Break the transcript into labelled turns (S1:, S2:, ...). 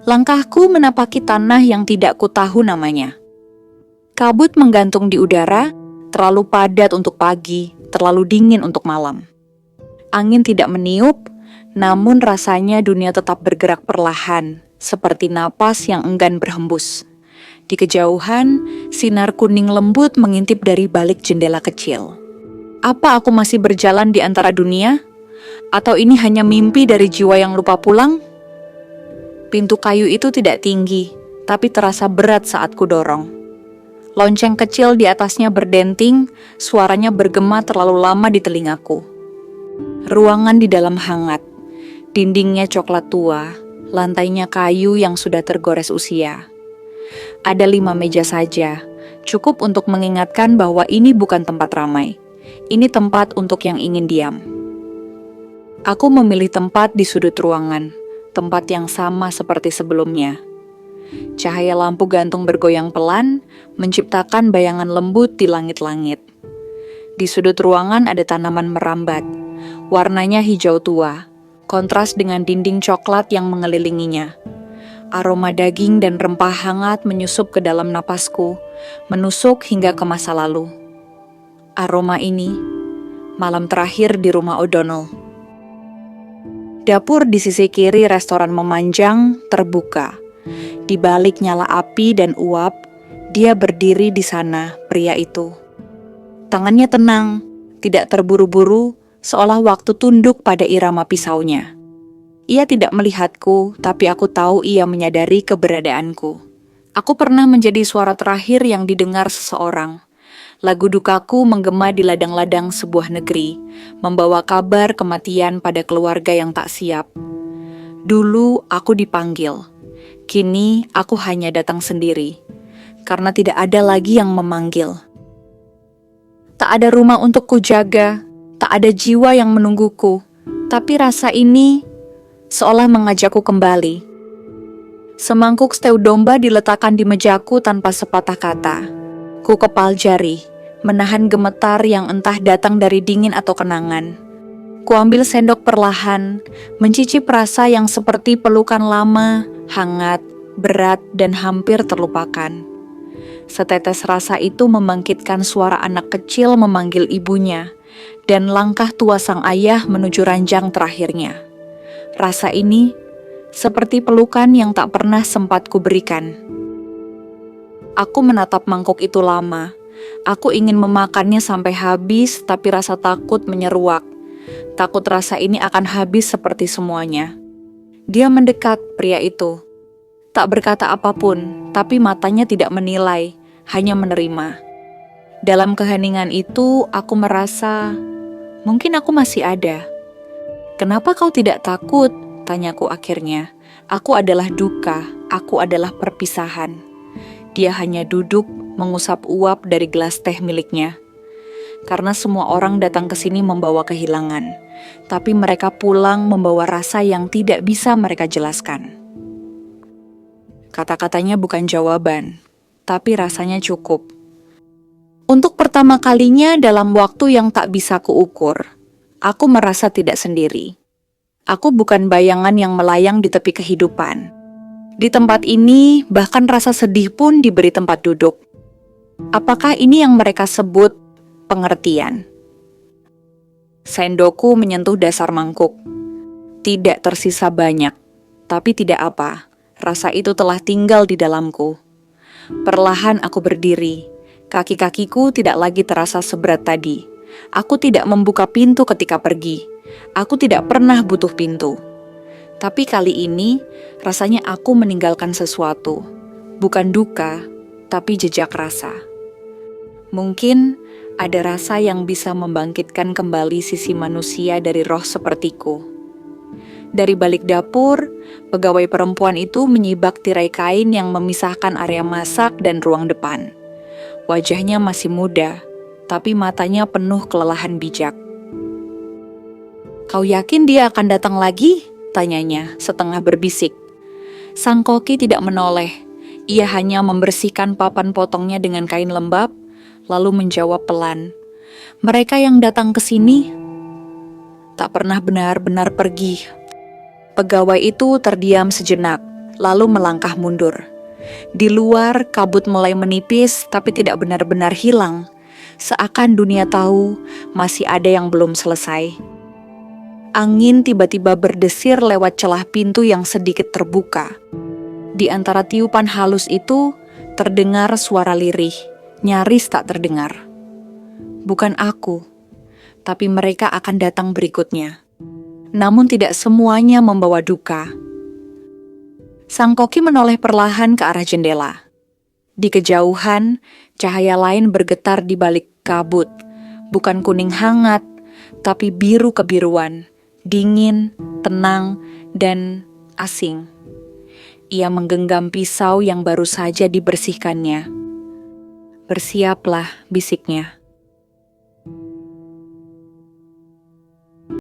S1: Langkahku menapaki tanah yang tidak kutahu namanya. Kabut menggantung di udara, terlalu padat untuk pagi, terlalu dingin untuk malam. Angin tidak meniup, namun rasanya dunia tetap bergerak perlahan, seperti napas yang enggan berhembus. Di kejauhan, sinar kuning lembut mengintip dari balik jendela kecil. Apa aku masih berjalan di antara dunia? Atau ini hanya mimpi dari jiwa yang lupa pulang? Pintu kayu itu tidak tinggi, tapi terasa berat saat kudorong. Lonceng kecil di atasnya berdenting, suaranya bergema terlalu lama di telingaku. Ruangan di dalam hangat, dindingnya coklat tua, lantainya kayu yang sudah tergores usia. Ada 5 meja saja, cukup untuk mengingatkan bahwa ini bukan tempat ramai. Ini tempat untuk yang ingin diam. Aku memilih tempat di sudut ruangan, tempat yang sama seperti sebelumnya. Cahaya lampu gantung bergoyang pelan, menciptakan bayangan lembut di langit-langit. Di sudut ruangan ada tanaman merambat, warnanya hijau tua, kontras dengan dinding coklat yang mengelilinginya. Aroma daging dan rempah hangat menyusup ke dalam napasku, menusuk hingga ke masa lalu. Aroma ini, malam terakhir di rumah O'Donnell. Dapur di sisi kiri restoran memanjang, terbuka. Di balik nyala api dan uap, dia berdiri di sana, pria itu. Tangannya tenang, tidak terburu-buru, seolah waktu tunduk pada irama pisaunya. Ia tidak melihatku, tapi aku tahu ia menyadari keberadaanku. Aku pernah menjadi suara terakhir yang didengar seseorang. Lagu dukaku menggema di ladang-ladang sebuah negeri, membawa kabar kematian pada keluarga yang tak siap. Dulu aku dipanggil, kini aku hanya datang sendiri, karena tidak ada lagi yang memanggil. Tak ada rumah untuk kujaga, tak ada jiwa yang menungguku, tapi rasa ini seolah mengajakku kembali. Semangkuk stew domba diletakkan di mejaku tanpa sepatah kata. Ku kepal jari, menahan gemetar yang entah datang dari dingin atau kenangan. Ku ambil sendok perlahan, mencicip rasa yang seperti pelukan lama, hangat, berat, dan hampir terlupakan. Setetes rasa itu membangkitkan suara anak kecil memanggil ibunya, dan langkah tua sang ayah menuju ranjang terakhirnya. Rasa ini seperti pelukan yang tak pernah sempat kuberikan. Aku menatap mangkuk itu lama. Aku ingin memakannya sampai habis, tapi rasa takut menyeruak. Takut rasa ini akan habis seperti semuanya. Dia mendekat, pria itu. Tak berkata apapun, tapi matanya tidak menilai, hanya menerima. Dalam keheningan itu, aku merasa, mungkin aku masih ada. Kenapa kau tidak takut? Tanyaku akhirnya. Aku adalah duka, aku adalah perpisahan. Dia hanya duduk, mengusap uap dari gelas teh miliknya. Karena semua orang datang ke sini membawa kehilangan, tapi mereka pulang membawa rasa yang tidak bisa mereka jelaskan. Kata-katanya bukan jawaban, tapi rasanya cukup. Untuk pertama kalinya dalam waktu yang tak bisa kuukur, aku merasa tidak sendiri. Aku bukan bayangan yang melayang di tepi kehidupan. Di tempat ini, bahkan rasa sedih pun diberi tempat duduk. Apakah ini yang mereka sebut pengertian? Sendokku menyentuh dasar mangkuk. Tidak tersisa banyak, tapi tidak apa. Rasa itu telah tinggal di dalamku. Perlahan aku berdiri. Kaki-kakiku tidak lagi terasa seberat tadi. Aku tidak membuka pintu ketika pergi. Aku tidak pernah butuh pintu. Tapi kali ini, rasanya aku meninggalkan sesuatu. Bukan duka, tapi jejak rasa. Mungkin ada rasa yang bisa membangkitkan kembali sisi manusia dari roh sepertiku. Dari balik dapur, pegawai perempuan itu menyibak tirai kain yang memisahkan area masak dan ruang depan. Wajahnya masih muda, tapi matanya penuh kelelahan bijak. "Kau yakin dia akan datang lagi?" tanyanya setengah berbisik. Sang koki tidak menoleh. Ia hanya membersihkan papan potongnya dengan kain lembab, lalu menjawab pelan, "Mereka yang datang ke sini tak pernah benar-benar pergi." Pegawai itu terdiam sejenak, lalu melangkah mundur. Di luar, kabut mulai menipis tapi tidak benar-benar hilang. Seakan dunia tahu masih ada yang belum selesai. Angin tiba-tiba berdesir lewat celah pintu yang sedikit terbuka. Di antara tiupan halus itu, terdengar suara lirih, nyaris tak terdengar. Bukan aku, tapi mereka akan datang berikutnya. Namun tidak semuanya membawa duka. Sang koki menoleh perlahan ke arah jendela. Di kejauhan, cahaya lain bergetar di balik kabut. Bukan kuning hangat, tapi biru kebiruan, dingin, tenang, dan asing. Ia menggenggam pisau yang baru saja dibersihkannya. "Bersiaplah," bisiknya.